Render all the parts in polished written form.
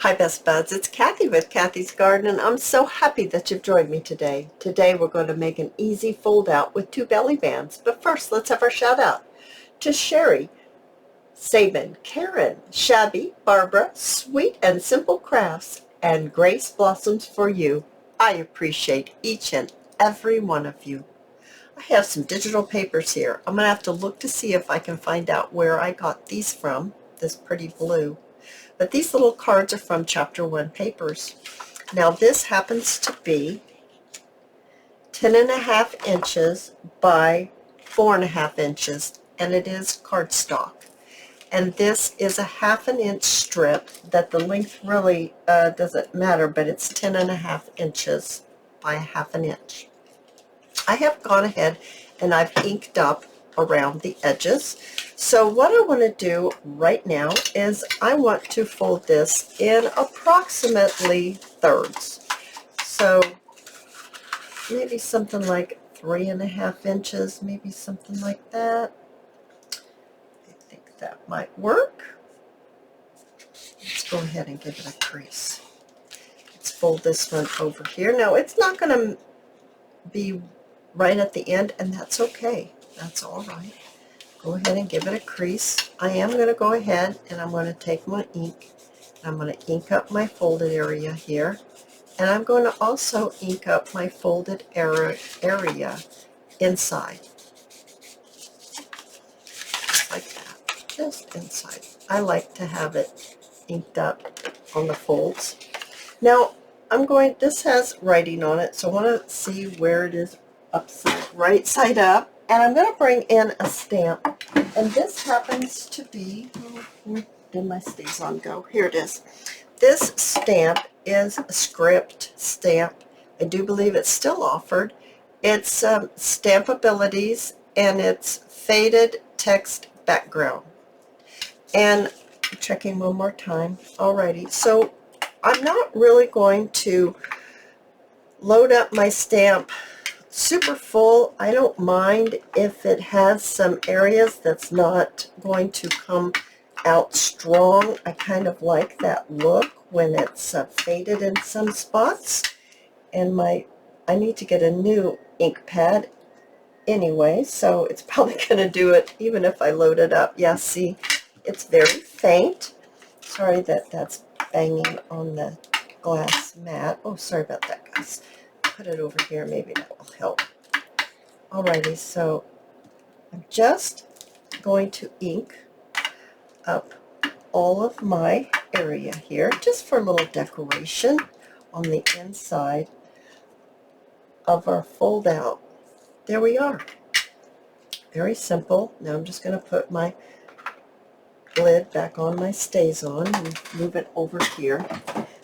Hi Best Buds, it's Cathy with Cathy's Garden, and I'm so happy that you've joined me today. Today we're going to make an easy fold out with 2 belly bands, but first let's have our shout out to Sherry, Sabin, Karen, Shabby, Barbara, Sweet and Simple Crafts, and Grace Blossoms for you. I appreciate each and every one of you. I have some digital papers here. I'm going to have to look to see if I can find out where I got these from, this pretty blue. But these little cards are from Chapter 1 papers. Now this happens to be 10.5 inches by 4.5 inches, and it is cardstock. And this is a 1/2 inch strip that the length really doesn't matter, but it's 10.5 inches by 1/2 inch. I have gone ahead and I've inked up around the edges. So what I want to do right now is I want to fold this in approximately thirds. So maybe something like 3.5 inches, maybe something like that. I think that might work. Let's go ahead and give it a crease. Let's fold this one over here. Now it's not going to be right at the end, and that's okay. That's all right. Go ahead and give it a crease. I am going to go ahead and I'm going to take my ink. I'm going to ink up my folded area here. And I'm going to also ink up my folded area inside. Just like that. Just inside. I like to have it inked up on the folds. Now, this has writing on it, so I want to see where it is right side up, and I'm going to bring in a stamp, and this happens to be, where did my StazOn go? Here it is. This stamp is a script stamp. I do believe it's still offered. It's Stamp Abilities, and it's faded text background. And I'm checking one more time. Alrighty, so I'm not really going to load up my stamp super full. I don't mind if it has some areas that's not going to come out strong. I kind of like that look when it's faded in some spots. And I need to get a new ink pad anyway, so it's probably going to do it even if I load it up. Yeah, see, it's very faint. Sorry that that's banging on the glass mat. Oh, sorry about that, guys. Put it over here, maybe that will help. Alrighty, so I'm just going to ink up all of my area here, just for a little decoration on the inside of our fold out. There we are. Very simple. Now I'm just going to put my lid back on my StazOn and move it over here.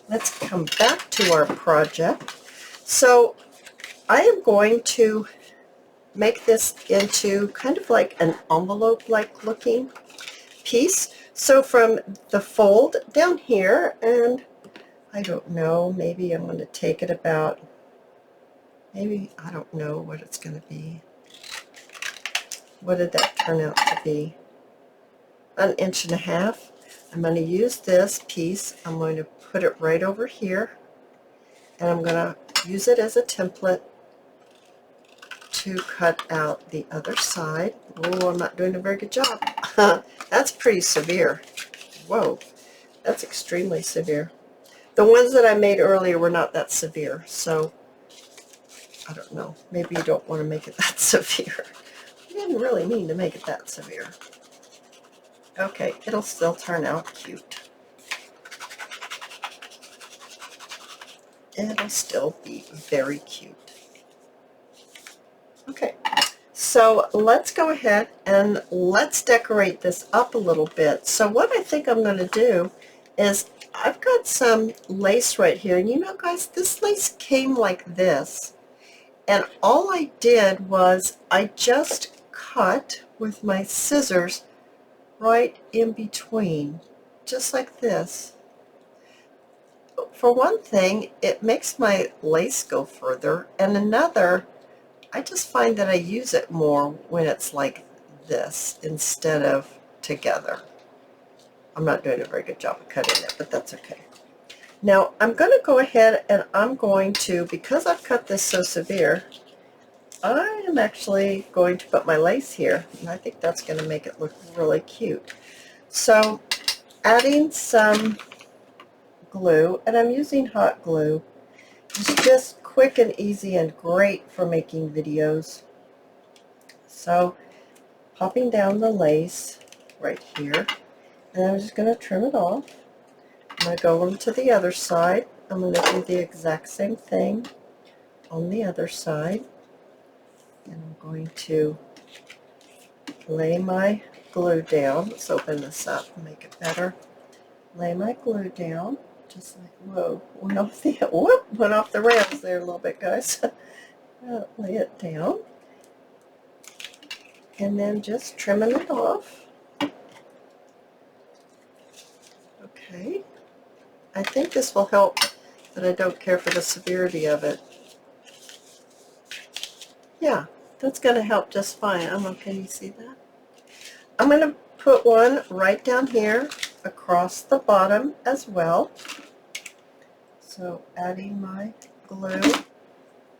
Let's come back to our project. So I am going to make this into kind of like an envelope-like looking piece. So from the fold down here, and I don't know, maybe I'm going to take it about, maybe, I don't know what it's going to be. What did that turn out to be? 1.5 inches. I'm going to use this piece. I'm going to put it right over here, and I'm going to use it as a template to cut out the other side. Oh, I'm not doing a very good job. That's pretty severe. Whoa, that's extremely severe. The ones that I made earlier were not that severe, so I don't know. Maybe you don't want to make it that severe. I didn't really mean to make it that severe. Okay, it'll still turn out cute. It'll still be very cute. Okay, so let's go ahead and let's decorate this up a little bit. So what I think I'm going to do is I've got some lace right here, and you know, guys, this lace came like this, and all I did was I just cut with my scissors right in between, just like this. For one thing, it makes my lace go further, and another, I just find that I use it more when it's like this instead of together. I'm not doing a very good job of cutting it, but that's okay. Now I'm going to go ahead and I'm going to, because I've cut this so severe, I am actually going to put my lace here, and I think that's going to make it look really cute. So adding some glue, and I'm using hot glue. It's just quick and easy and great for making videos. So popping down the lace right here, and I'm just going to trim it off. I'm going to go over to the other side. I'm going to do the exact same thing on the other side. And I'm going to lay my glue down. Let's open this up and make it better. Lay my glue down, just like, whoa, went off the rails there a little bit, guys. Lay it down. And then just trimming it off. Okay. I think this will help that I don't care for the severity of it. Yeah, that's going to help just fine. Can you see that? I'm going to put one right down here across the bottom as well. So adding my glue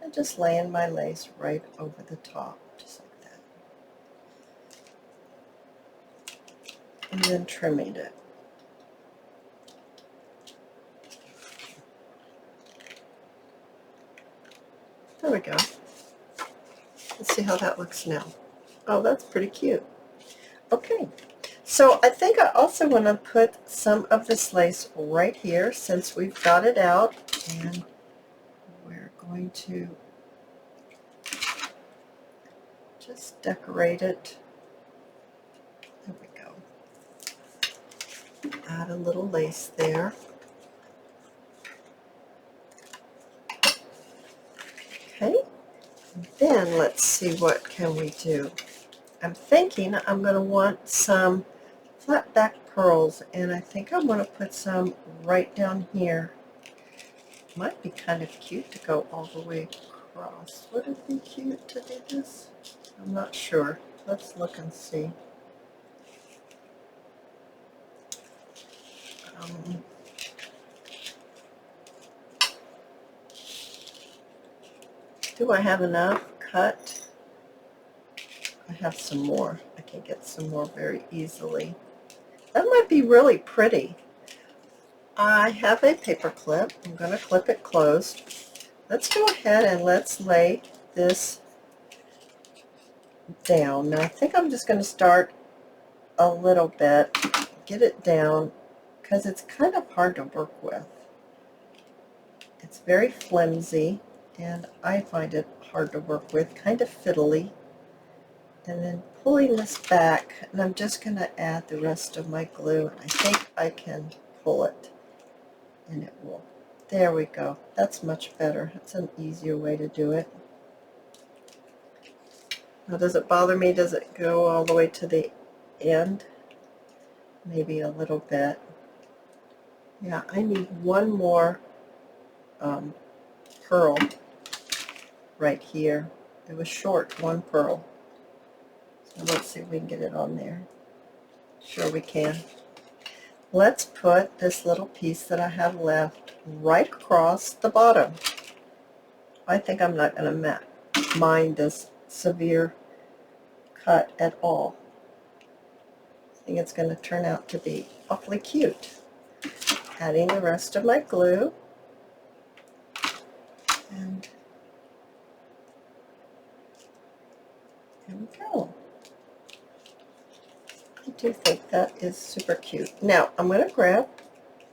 and just laying my lace right over the top, just like that. And then trimming it. There we go. Let's see how that looks now. Oh, that's pretty cute. Okay, so I think I also want to put some of this lace right here since we've got it out, and we're going to just decorate it. There we go. Add a little lace there. Okay, and then let's see, what can we do? I'm thinking I'm going to want some flat back pearls, and I think I'm going to put some right down here. Might be kind of cute to go all the way across. Would it be cute to do this? I'm not sure. Let's look and see. Do I have enough cut? I have some more. I can get some more very easily. That might be really pretty. I have a paper clip. I'm going to clip it closed. Let's go ahead and let's lay this down. Now I think I'm just going to start a little bit, get it down, because it's kind of hard to work with. It's very flimsy, and I find it hard to work with, kind of fiddly. And then pulling this back, and I'm just going to add the rest of my glue. I think I can pull it, and it will. There we go. That's much better. That's an easier way to do it. Now, does it bother me? Does it go all the way to the end? Maybe a little bit. Yeah, I need one more pearl right here. It was short, one pearl. So let's see if we can get it on there. Sure we can. Let's put this little piece that I have left right across the bottom. I think I'm not going to mind this severe cut at all. I think it's going to turn out to be awfully cute. Adding the rest of my glue. And there we go. I do think that is super cute. Now I'm going to grab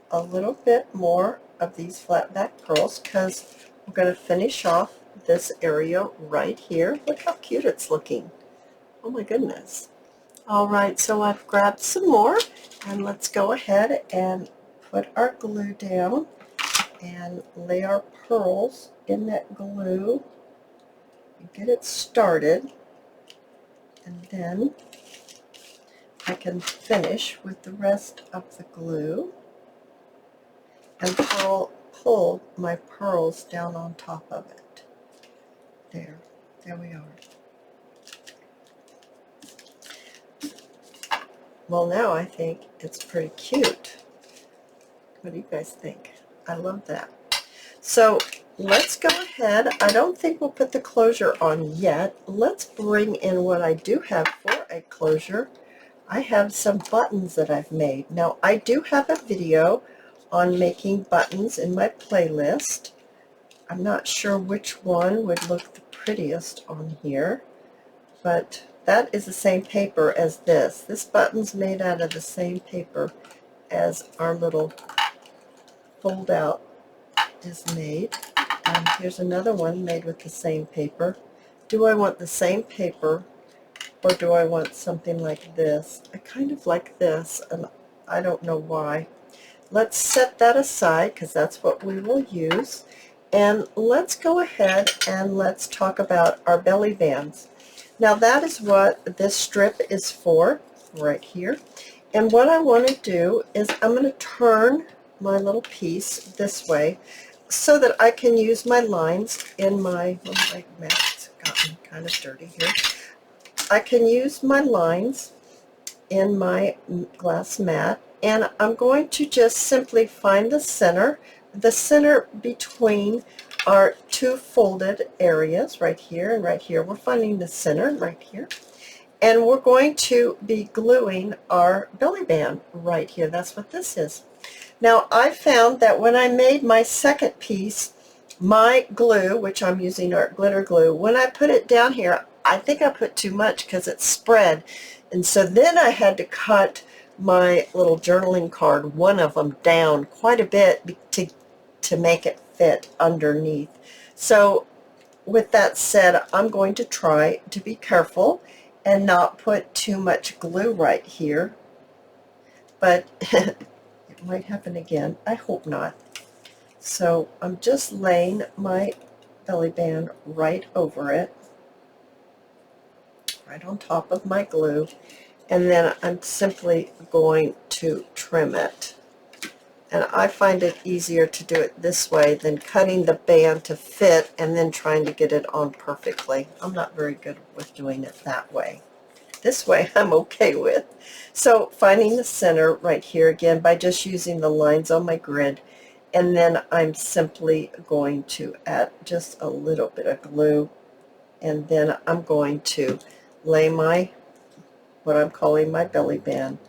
a little bit more of these flat back pearls because we're going to finish off this area right here. Look how cute it's looking. Oh my goodness. Alright, so I've grabbed some more, and let's go ahead and put our glue down and lay our pearls in that glue and get it started, and then I can finish with the rest of the glue and pull my pearls down on top of it. There we are. Well, now I think it's pretty cute. What do you guys think? I love that. So let's go ahead. I don't think we'll put the closure on yet. Let's bring in what I do have for a closure. I have some buttons that I've made. Now, I do have a video on making buttons in my playlist. I'm not sure which one would look the prettiest on here, but that is the same paper as this. This button's made out of the same paper as our little fold out is made. And here's another one made with the same paper. Do I want the same paper, or do I want something like this? I kind of like this, and I don't know why. Let's set that aside because that's what we will use. And let's go ahead and let's talk about our belly bands. Now that is what this strip is for, right here. And what I want to do is I'm going to turn my little piece this way so that I can use my lines in my, oh, my mat's gotten kind of dirty here. I can use my lines in my glass mat, and I'm going to just simply find the center between our two folded areas, right here and right here. We're finding the center right here, and we're going to be gluing our belly band right here. That's what this is. Now, I found that when I made my second piece, my glue, which I'm using our glitter glue, when I put it down here, I think I put too much because it spread. And so then I had to cut my little journaling card, one of them, down quite a bit to make it fit underneath. So with that said, I'm going to try to be careful and not put too much glue right here. But it might happen again. I hope not. So I'm just laying my belly band right over it, right on top of my glue, and then I'm simply going to trim it. And I find it easier to do it this way than cutting the band to fit and then trying to get it on perfectly. I'm not very good with doing it that way. This way I'm okay with. So finding the center right here again by just using the lines on my grid, and then I'm simply going to add just a little bit of glue, and then I'm going to lay my, what I'm calling my belly band,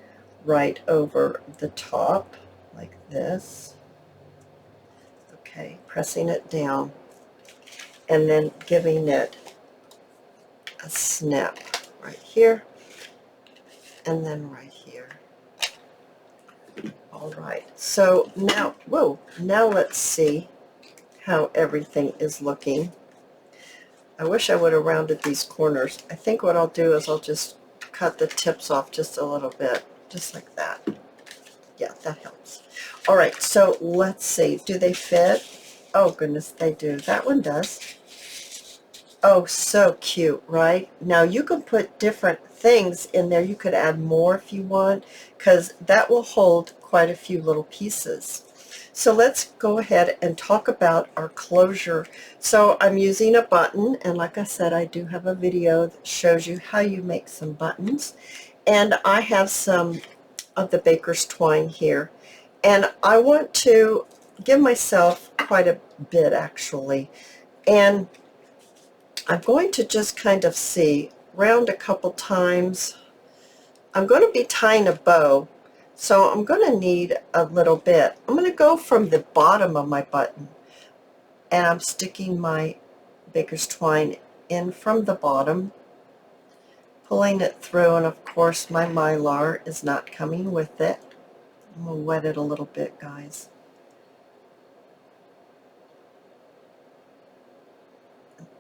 right over the top like this. Okay, pressing it down and then giving it a snap right here and then right here. All right, so now, whoa, now let's see how everything is looking. I wish I would have rounded these corners. I think what I'll do is I'll just cut the tips off just a little bit, just like that. Yeah, that helps. All right, so let's see. Do they fit? Oh, goodness, they do. That one does. Oh, so cute, right? Now, you can put different things in there. You could add more if you want, because that will hold quite a few little pieces. So let's go ahead and talk about our closure. So I'm using a button, and like I said, I do have a video that shows you how you make some buttons. And I have some of the baker's twine here. And I want to give myself quite a bit, actually. And I'm going to just kind of round a couple times. I'm going to be tying a bow, so I'm going to need a little bit. I'm going to go from the bottom of my button, and I'm sticking my baker's twine in from the bottom, pulling it through, and of course my mylar is not coming with it. I'm going to wet it a little bit, guys.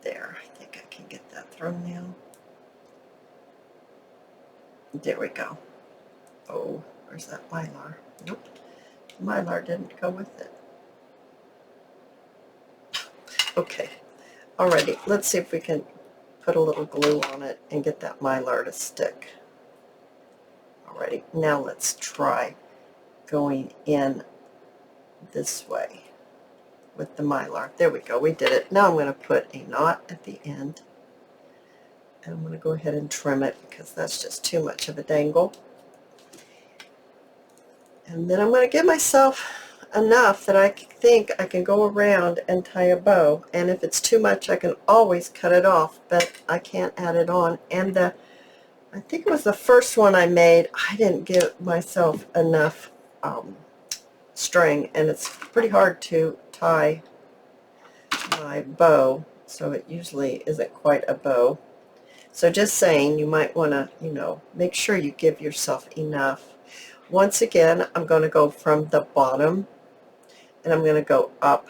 There, I think I can get that through now. There we go. Oh, where's that mylar? Nope, mylar didn't go with it. Okay, alrighty, let's see if we can put a little glue on it and get that mylar to stick. Alrighty, now let's try going in this way with the mylar. There we go, we did it. Now I'm going to put a knot at the end, and I'm going to go ahead and trim it because that's just too much of a dangle. And then I'm going to give myself enough that I think I can go around and tie a bow, and if it's too much I can always cut it off, but I can't add it on. And I think it was the first one I made, I didn't give myself enough string, and it's pretty hard to tie my bow, so it usually isn't quite a bow. So just saying, you might want to, make sure you give yourself enough. Once again, I'm going to go from the bottom, and I'm going to go up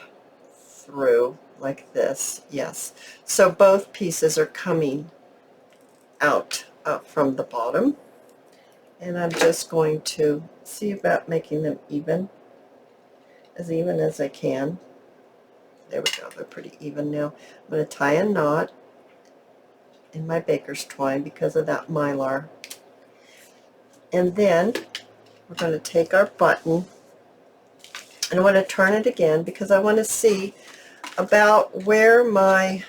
through like this. Yes. So both pieces are coming out from the bottom, and I'm just going to see about making them even as I can. There we go. They're pretty even now. I'm going to tie a knot in my baker's twine because of that mylar. And then we're going to take our button, and I want to turn it again because I want to see about where my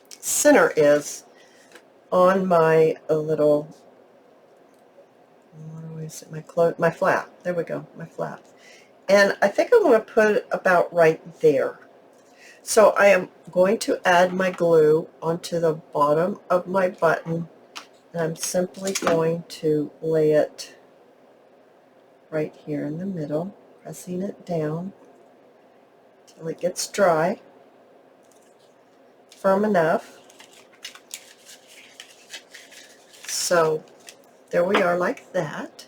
center is on my little, what is it, my flap. There we go, my flap. And I think I want to put it about right there. So I am going to add my glue onto the bottom of my button, and I'm simply going to lay it right here in the middle, pressing it down till it gets dry, firm enough. So there we are, like that.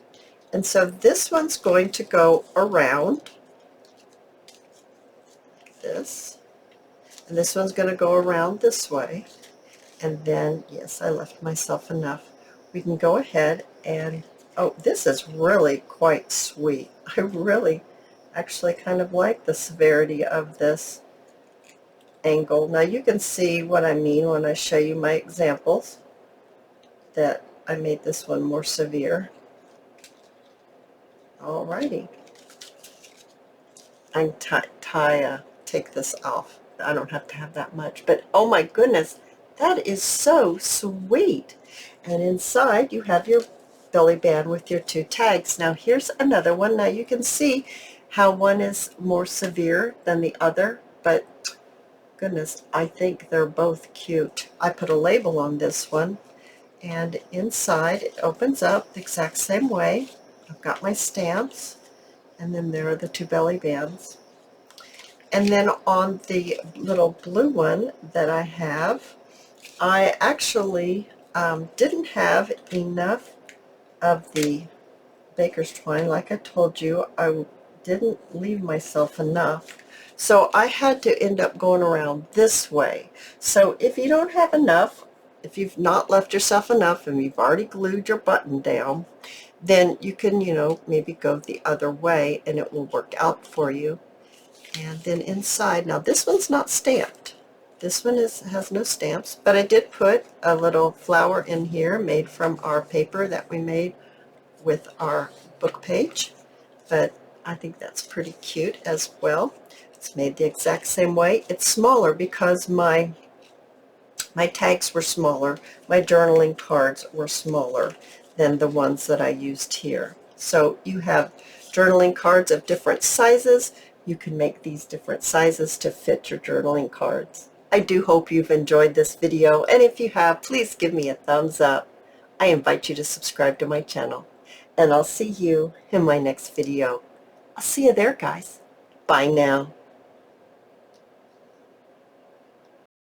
And so this one's going to go around like this, and this one's going to go around this way. And then, yes, I left myself enough. We can go ahead and, oh, this is really quite sweet. I really actually kind of like the severity of this angle. Now you can see what I mean when I show you my examples, that I made this one more severe. Alrighty. I can take this off. I don't have to have that much, but oh my goodness, that is so sweet. And inside you have your belly band with your two tags. Now here's another one. Now you can see how one is more severe than the other, but goodness, I think they're both cute. I put a label on this one, and inside it opens up the exact same way. I've got my stamps, and then there are the two belly bands. And then on the little blue one that I have, I actually didn't have enough of the baker's twine. Like I told you, I didn't leave myself enough. So I had to end up going around this way. So if you don't have enough, if you've not left yourself enough and you've already glued your button down, then you can, maybe go the other way and it will work out for you. And then inside, now this one's not stamped. This one has no stamps, but I did put a little flower in here made from our paper that we made with our book page. But I think that's pretty cute as well. It's made the exact same way. It's smaller because my tags were smaller. My journaling cards were smaller than the ones that I used here. So you have journaling cards of different sizes. You can make these different sizes to fit your journaling cards. I do hope you've enjoyed this video, and if you have, please give me a thumbs up. I invite you to subscribe to my channel, and I'll see you in my next video. I'll see you there, guys. Bye now.